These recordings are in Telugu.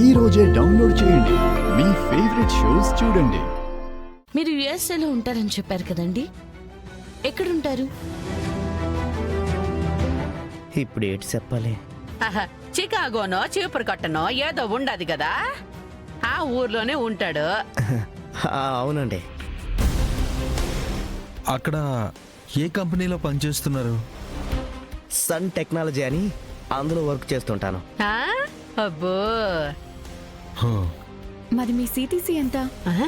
ఈ రోజే డౌన్లోడ్ చేయండి. మీ ఫేవరెట్ షోస్ చూడండి. మీరు యుఎస్ఏలో ఉంటారని చెప్పారు కదండి, ఎక్కడుంటారు? ఇప్పుడు ఏంటి చెప్పాలి? చికాగోనో చీపురుకట్టనో ఏదో ఉండదు కదా, ఆ ఊర్లోనే ఉంటాడు. అవునండి. అక్కడ ఏ కంపెనీలో పనిచేస్తున్నారు? సన్ టెక్నాలజీ అని అందులో వర్క్ చేస్తుంటాను. ఆ? అబ్బో. హో, మరి మీ సిటీసీ ఎంత? ఆ?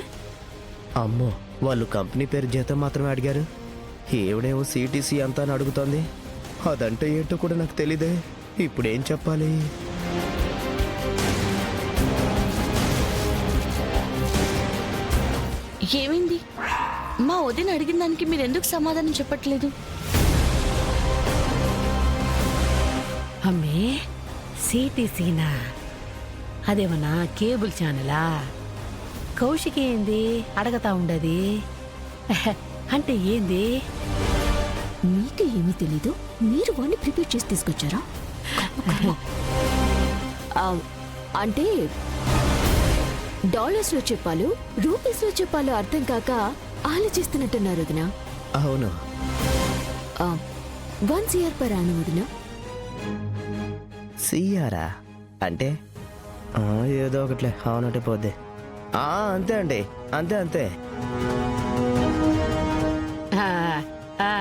అమ్మో, వాళ్ళు కంపెనీ పేరు జీతం మాత్రమే అడిగారు. ఏవిడేమో సిటీసీ అంతా అని అడుగుతోంది. అదంటే ఏంటో కూడా నాకు తెలీదే. ఇప్పుడేం చెప్పాలి? ఏమైంది? మా వదిన అడిగిన దానికి మీరు ఎందుకు సమాధానం చెప్పట్లేదు? అమ్మే, సిటీసీనా? అదేమన్నా కేబుల్ ఛానలా? కౌశిక్ ఏంది అడగతా ఉండది? అంటే ఏంది? మీకు ఏమీ తెలీదు, మీరు వాడిని ప్రిపేర్ చేసి తీసుకొచ్చారా? అంటే డాలర్స్ లో చెప్పాలో రూపీస్ లో చెప్పాలో అర్థం కాక ఆలోచిస్తున్నట్టున్నారు వదిన. అవును. 1 CR per annum వదిన. సిఆరా అంటే ఏదో ఒకట్లే, అవునంటే పోద్ది. అంతే అండి, అంతే అంతే. ఆ, ఆ,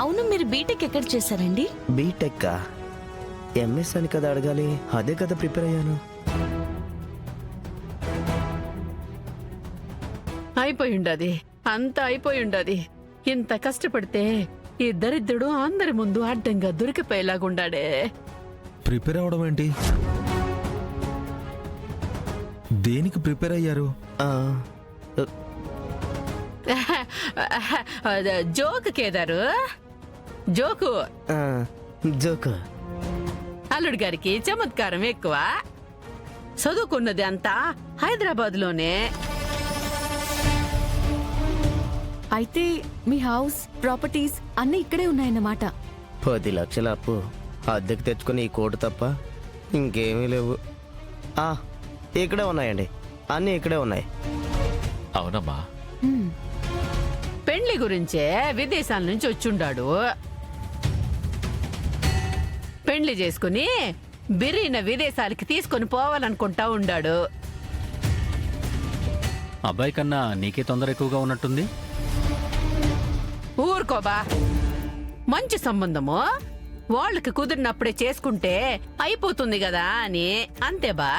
అవును, మీరు బీటెక్ ఎక్కడ చేశారండి? బీటెక్ ఎంఎస్ అని కదా అడగాలి, అదే కదా ప్రిపేర్ అయ్యాను. అయిపోయి ఉండది, అంతా అయిపోయి ఉండది. ఇంత కష్టపడితే ఈ దరిద్రుడు అందరి ముందు అడ్డంగా దొరికిపోయేలాగుండాడే. ప్రిపేర్ అవడం ఏంటి? దేనికి ప్రిపేర్ అయ్యారు? జోకు కేదారు, జోకు. జోక్. అల్లుడు గారికి చమత్కారం ఎక్కువ. చదువుకున్నది అంతా హైదరాబాద్ లోనే. అయితే మీ హౌస్ ప్రాపర్టీస్ అన్నీ ఇక్కడే ఉన్నాయన్నమాట. 10 లక్షల అప్పు అద్దెకు తెచ్చుకుని ఈ కోటు తప్ప ఇంకేమీ లేవు. ఇక్కడే ఉన్నాయండి, అన్నీ ఇక్కడే ఉన్నాయి. అవునమ్మా. పెండ్లి గురించే విదేశాల నుంచి వచ్చుండాడు. పెండ్లి చేసుకుని బిర్రీన విదేశాలకి తీసుకొని పోవాలనుకుంటా ఉండాడు. అబ్బాయి కన్నా నీకే తొందర ఎక్కువగా ఉన్నట్టుంది. ఊరుకోబా, మంచి సంబంధము వాళ్ళకి కుదిరినప్పుడే చేసుకుంటే అయిపోతుంది కదా అని, అంతే బా.